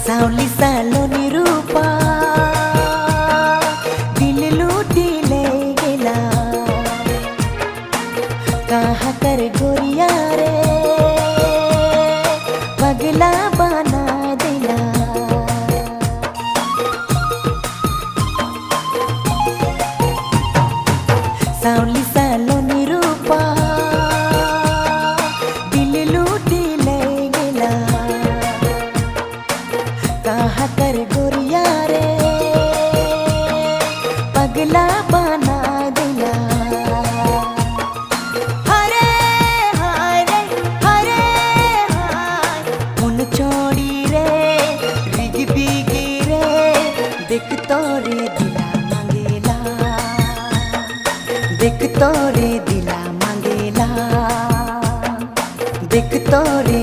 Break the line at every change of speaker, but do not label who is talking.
सावली सालोनी रूपा दिल लूटी ले गेला कहाँ कर गोरिया रे पगला बना दिला। सावली सालोनी रूपा दिल लूटी ले गेला कहाँ कर गोरिया रे पगला बना दिला। हरे हरे हरे हाय उन छोड़ी रे रिग बिगी रे देख तोरे दिला मांगेला देख तोरे दिला मांगेला देख तोरे